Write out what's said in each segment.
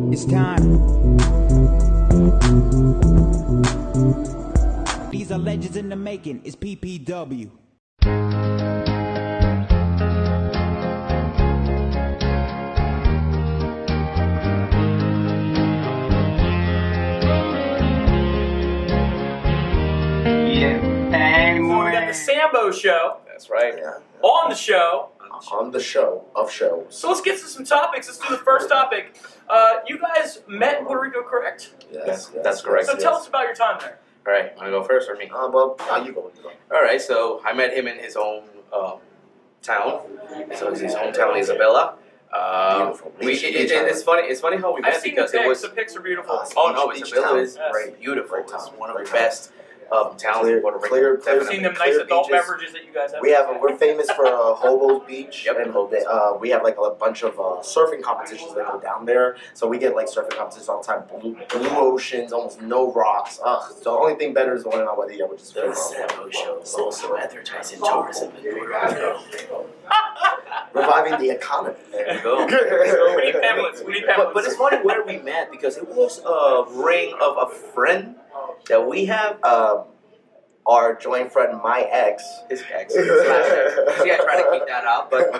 It's time. These are legends in the making. It's PPW. We got the Sambo show. That's right. Yeah. On the show. On the show of shows. So let's get to some topics. Let's do the first topic. You guys met in Puerto Rico, correct? Yes, That's correct. So tell us about your time there. All right, want to go first or me? Well, no, you go. All right, so I met him in his own town. So his hometown, Isabela. Beautiful. It's funny. It's funny how we met because it was. The pics are beautiful. Oh no, Beach Isabela town. is Great. beautiful. Great It's town. one of the Great best towns in Puerto Rico. Clear, I've Definitely. seen them nice Clear adult beaches. beverages that you guys have. We're famous for Hobo's Beach. Yep. And we have like a bunch of surfing competitions that go down there. So we get like surfing competitions all the time. Blue oceans, almost no rocks. So the only thing better is the one in Aguadilla, which is The Sambo show is also advertising tourism in Puerto Rico. reviving the economy. There you go. We need pamphlets. But it's funny where we met because it was a ring of a friend that we have. Our joint friend, my ex. His ex. See, I try to keep that out, but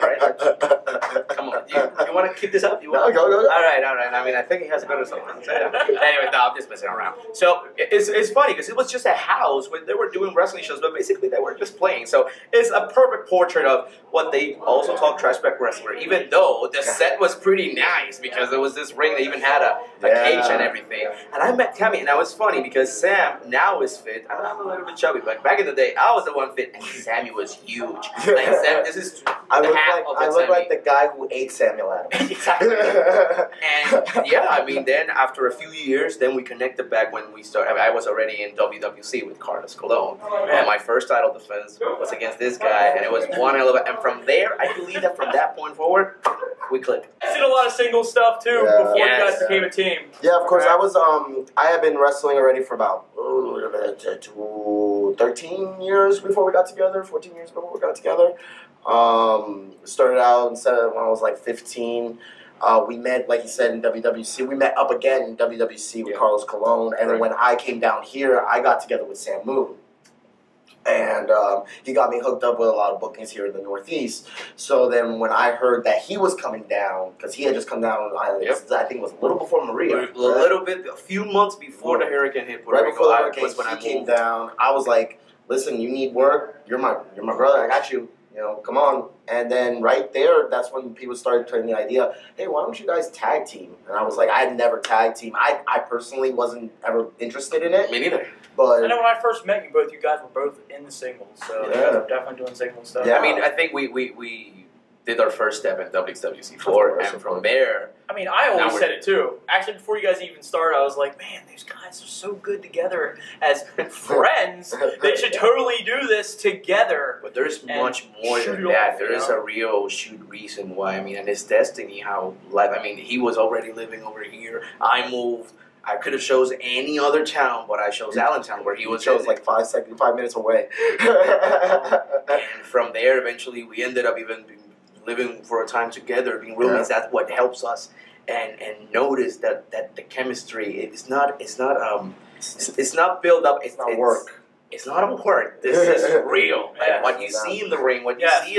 come on. You want to keep this up? You want? No, go. All right. I mean, I think he has better something to say. Anyway, no, I'm just messing around. So it's funny because it was just a house where they were doing wrestling shows, but basically they were just playing. So it's a perfect portrait of what they also call trash back wrestler, even though the set was pretty nice because there was this ring that even had a cage and everything. And I met Tammy, and now it's funny because Sam now is fit. I'm a little bit chubby, but back in the day, I was the one fit, and Sammy was huge. Like Sam, this is I half look like the guy who ate Samuel Adams. Exactly. And yeah, I mean, then after a few years, then we connected back when we started. I was already in WWC with Carlos Colon, and my first title defense was against this guy, and it was one hell of a. And from there, I believe that from that point forward, we clicked. I did a lot of single stuff too before you guys became a team. Yeah, of course. I had been wrestling already for about 13 years before we got together, 14 years before we got together. Started out when I was like 15. We met, like you said, in WWC. We met up again in WWC with Carlos Colon. And then when I came down here, I got together with Sam Moon. And he got me hooked up with a lot of bookings here in the Northeast. So then when I heard that he was coming down, because he had just come down, I think it was a little before Maria. A few months before the hurricane hit Puerto Rico. Right before the hurricane, was when I came moved down. I was like, listen, you need work. You're my brother. I got you. You know, come on. And then right there, that's when people started putting the idea, hey, why don't you guys tag team? And I was like, I had never tag team. I personally wasn't ever interested in it. Me neither. But I know when I first met you both, you guys were both in the singles, so you guys are definitely doing single stuff. Yeah. I mean, I think we did our first step in WWC4, and from there... I mean, I always said it too. Actually, before you guys even started, I was like, man, these guys are so good together as friends. They should totally do this together. But there's much more than that. There is a real reason why. I mean, and it's destiny how life... I mean, he was already living over here. I moved... I could have chose any other town, but I chose Allentown, where he was. chose like 5 minutes away. And from there, eventually, we ended up even living for a time together, being roommates. That's what helps us, and notice that the chemistry it's not built up. It's not work. It's not a work. This is real. Like what you see in the ring, what you see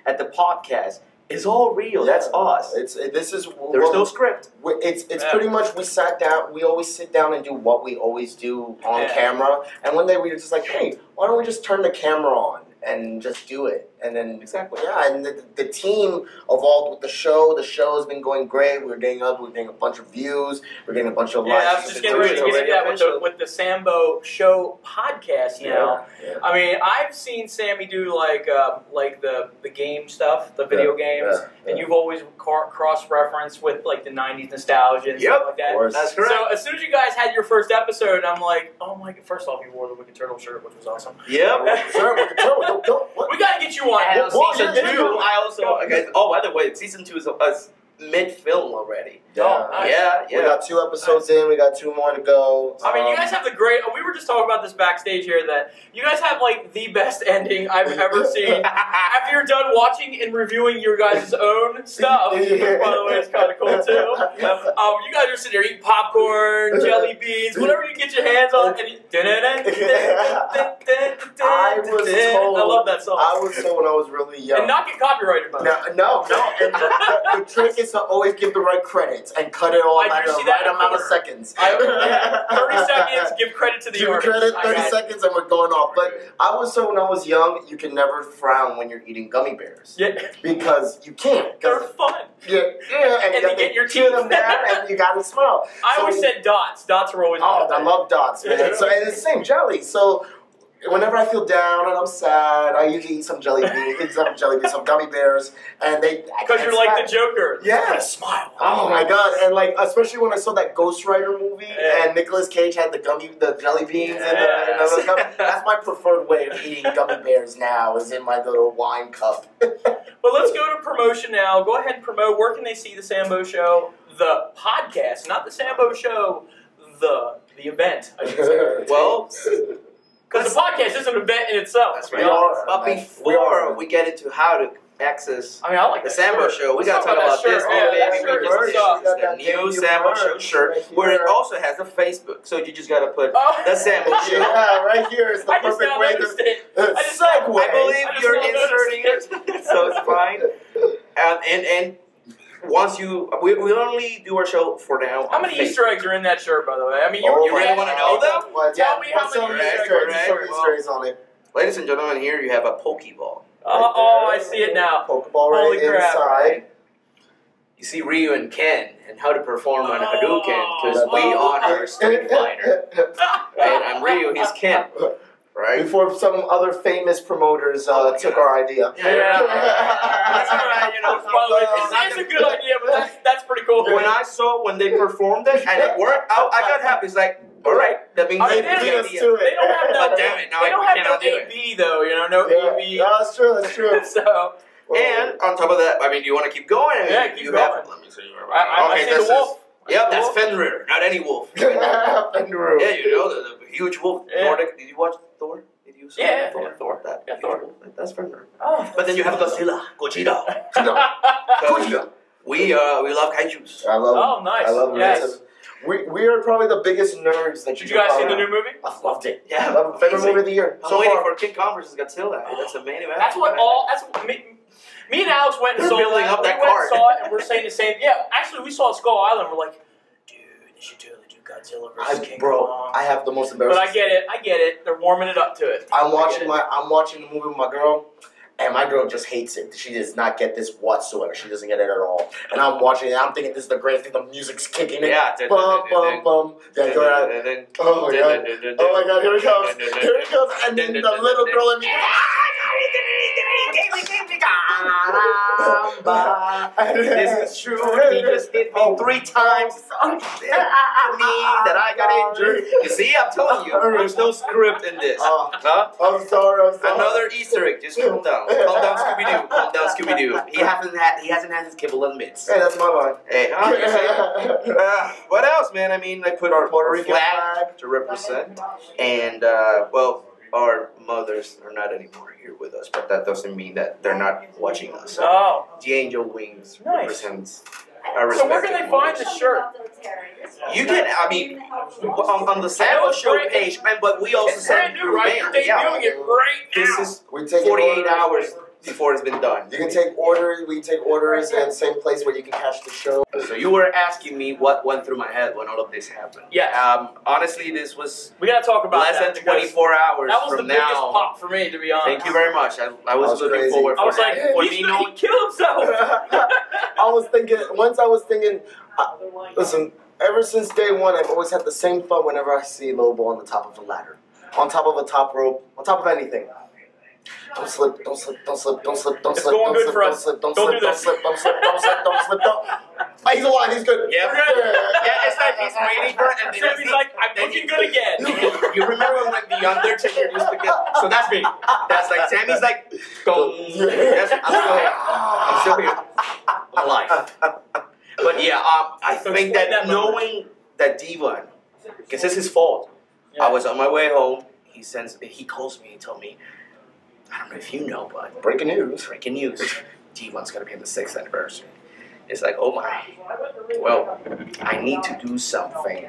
at the podcast. It's all real. That's us. There's no script. It's pretty much we sat down. We always sit down and do what we always do on camera. And one day we were just like, hey, why don't we just turn the camera on and just do it? And then and the team evolved with the show. The show has been going great. We're getting a bunch of views. We're getting a bunch of likes. I was just getting ready to get into that with the Sambo Show podcast now. Yeah. I mean, I've seen Sammy do like the game stuff, the video games, and you've always cross-referenced with like the 90s nostalgia and stuff like that. Of course. That's correct. So as soon as you guys had your first episode, I'm like, oh my god, first off, you wore the Wicked Turtle shirt, which was awesome. Yep. Sir, Wicked Turtle, we gotta get you on. And season 2, I also... by the way, season 2 is us mid-film already. Oh, nice. Yeah. We got 2 episodes in. We got 2 more to go. I mean, you guys have the great. We were just talking about this backstage here that you guys have like the best ending I've ever seen. After you're done watching and reviewing your guys' own stuff, which, by the way, is kind of cool too. You guys are sitting there eating popcorn, jelly beans, whatever you get your hands on. And I love that song. I was told when I was really young. And not get copyrighted by it. No. And the trick is to always give the right credits and cut it all I at do the see that right in amount of order. seconds. 30 seconds, give credit to the Give artist. credit, I 30 got it. seconds, and we're going off. But I was told when I was young, you can never frown when you're eating gummy bears. Yeah. Because you can't. They're fun. Yeah, and you they got get to your chew teeth. them down, and you got to smile. I always said dots. Dots were always Oh, my I love dots, man. So, and it's the same jelly. So, whenever I feel down and I'm sad, I usually eat some jelly beans, some gummy bears, and they. Because you're like the Joker. Yeah. Smile. Oh my god! And like, especially when I saw that Ghost Rider movie, and Nicolas Cage had the jelly beans, that's my preferred way of eating gummy bears now. Is in my little wine cup. But let's go to promotion now. Go ahead and promote. Where can they see the Sambo Show, the podcast, not the Sambo Show, the event? I should say. Well. Because the podcast is an event in itself. That's We right. are, But man. before we get into how to access I mean, I like the that Sambo shirt. Show, we Let's gotta talk about that this. shirt. Yeah, that Baby, shirt we is just up. got the that new new Sambo Show merch shirt, right where it here. also has a Facebook. So you just gotta put Oh. the Sambo Show. Yeah, right here is the I just perfect now way noticed to it. I just now- segue. I believe I just you're now inserting noticed it, so it's fine. And once we only do our show for now. How on many Facebook. Easter eggs are in that shirt, by the way? I mean, You really wanna know them? Tell me how many Easter eggs. Easter eggs on it. Ladies and gentlemen, here you have a Pokeball. Oh, I see it now. Pokeball Holy right crap. inside. You see Ryu and Ken and how to perform on Hadouken because Oh. we honor Street Fighter. And I'm Ryu, he's Ken. Right? Before some other famous promoters took our idea. Yeah. That's all right, you know. By the way, it's a good idea, but that's pretty cool. When they performed it and it worked, I got happy. It's like, all right, that means I mean, they did they the beat us idea. to it. They don't have no. But damn it, now they I don't have cannot no do it. AB though. You know, no Yeah. AB. No, that's true. That's true. So And on top of that, I mean, you want to keep going? Yeah, keep you going. Have, let me see. I see the wolf. Yep, that's Fenrir, not any wolf. Fenrir. Yeah, you know the huge wolf. Yeah. Nordic. Did you watch Thor? Did you see Yeah, Thor? yeah. Thor. That Yeah, huge Thor. wolf. That's Fenrir. Oh, But then you have Godzilla, Gojira. Gojira. We love kaiju's. I love. Oh, nice. I love Yes. it. We are probably the biggest nerds that Did you guys see the find. new movie? I loved it. Yeah, I love it. Favorite movie of the year. I'm So waiting far. for King Kong versus Godzilla. That's the main event. That's what all. That's what me and Alex went and They're saw building that. up that we went card. and saw it, and we're saying the same. Yeah, actually, we saw Skull Island. We're like, dude, they should totally do Godzilla versus King Kong. I have the most But embarrassing. I get it. They're warming it up to it. I'm watching it. I'm watching the movie with my girl, and my girl just hates it. She does not get this whatsoever. She doesn't get it at all. And I'm watching it. I'm thinking this is the greatest thing. The music's kicking in. Yeah. Bum bum bum. Yeah, go ahead. Oh my god. Oh my god. Here it comes. Here it comes. And then the little girl in me. This is true. He just hit me 3 times. Me that I got injured. You see, I'm telling you, there's no script in this. Huh? I'm sorry. Another Easter egg. Just calm down. Calm down, Scooby Doo. Calm down, Scooby Doo. He hasn't had his kibble and mitts. Hey, that's my line. Hey, huh? You see? What else, man? I mean, I put our Puerto Rican flag to represent, and well, our mothers are not anymore here with us, but that doesn't mean that they're not watching us. Oh, The angel wings Nice. represents our so where can respective they find mothers. the shirt? You can, I mean, on the Sambo it's Show brand- page, but we also It's brand send new, through right? mail. You're Yeah. debuting it right now. This is We take 48 orders. hours before it's been done. You can take orders. We take orders at the same place where you can catch the show. So you were asking me what went through my head when all of this happened. Yes. Honestly, this was We gotta talk about less that than because 24 hours that was the from biggest now. pop for me, to be honest. Thank you very much. I was was looking crazy. forward for I was that. like, For he me, knowing killed himself. I was thinking, listen, ever since day one, I've always had the same thought whenever I see Lobo on the top of a ladder, on top of a top rope, on top of anything. Don't slip, don't slip, don't slip, don't slip, don't It's slip, going don't good slip, for don't us. slip, don't Don't slip, do don't that. slip, don't slip, don't slip, don't slip, don't. Oh, he's alive, he's good. Yeah, it's like he's waiting for it, and So he's like, I'm looking good again. You remember when like the Undertaker used to get? So that's me. That's like Sammy's like, go. Yes, I'm still here. I'm still here. I'm alive. But yeah, I So think explain that that number. knowing that Devon, because it's his fault. Yeah. I was on my way home. He calls me and told me, I don't know if you know, but Breaking news. Devon's gonna be in the 6th anniversary. It's like, oh my. Well, I need to do something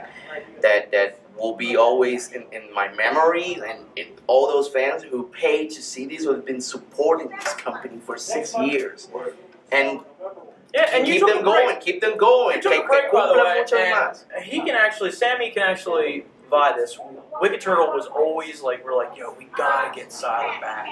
that will be always in my memory and in all those fans who paid to see these, who have been supporting this company for 6 years. And Yeah, and you keep took them a break. going, keep them going. You took a break, by the way, mucho más. and he can actually, Sammy can actually buy this. Wicked Turtle was always like, we're like, yo, we gotta get Silent back.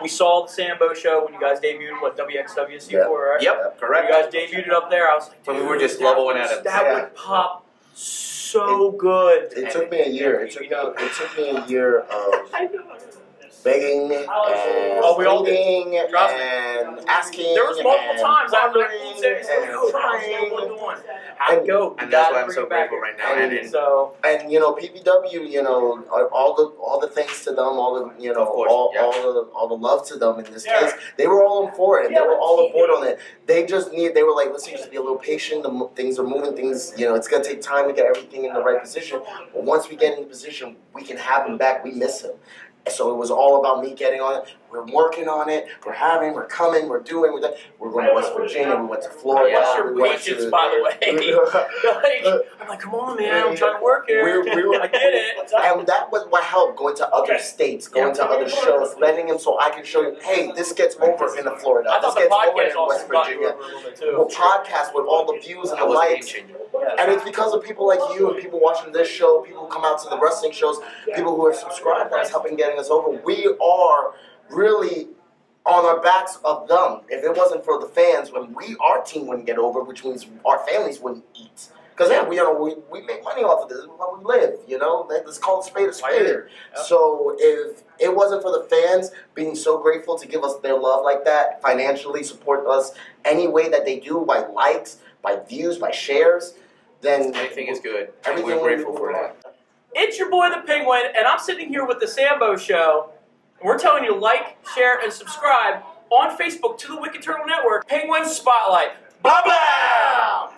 We saw the Sambo show when you guys debuted, what, WXWC4, right? Yep, correct. You guys debuted it up there. I was like, But dude, we were just that leveling would- at it. That Yeah. would pop so good. It took me a year. It took me a year of begging and Oh, we all did. pleading Trust me. and asking. There was multiple and times I was wondering saying, and yo, trying. I'd go. And You that's gotta why I'm bring so it back. grateful right now. And So And you know, PPW, you know, all the thanks to them, all the you know, Of course, all the love to them in this Yeah. case. They were all on for it. And Yeah, they were but all on board TV on it. They were like, listen, just be a little patient. Things are moving. Things, you know, it's gonna take time to get everything in the right position. But once we get in the position, we can have him back. We miss him. So it was all about me getting on it. We're working on it. We're coming. We're doing. We're going to West Virginia. We went to Florida. what's your we went patience, to- by the way? I'm like, come on, man. I'm trying to work here. I get it. And that was what helped, going to other states, going to other shows, letting him so I can show you, hey, this gets over in Florida. I thought This the gets over podcast in also West got you Virginia. over a little bit too. Well, podcast with all the views and That the was a game likes. changer. And it's because of people like you and people watching this show, people who come out to the wrestling shows, people who have subscribed that's helping getting us over. We are really on our backs of them. If it wasn't for the fans, our team wouldn't get over, which means our families wouldn't eat. Because we make money off of this. This is how we live, you know? It's called spade a spade. Yep. So if it wasn't for the fans being so grateful to give us their love like that, financially support us any way that they do, by likes, by views, by shares, then Everything is good. And everything we're will grateful be for that. It's your boy, the Penguin, and I'm sitting here with the Sambo Show. And we're telling you to like, share, and subscribe on Facebook to the Wicked Turtle Network. Penguin Spotlight. Bye-bye!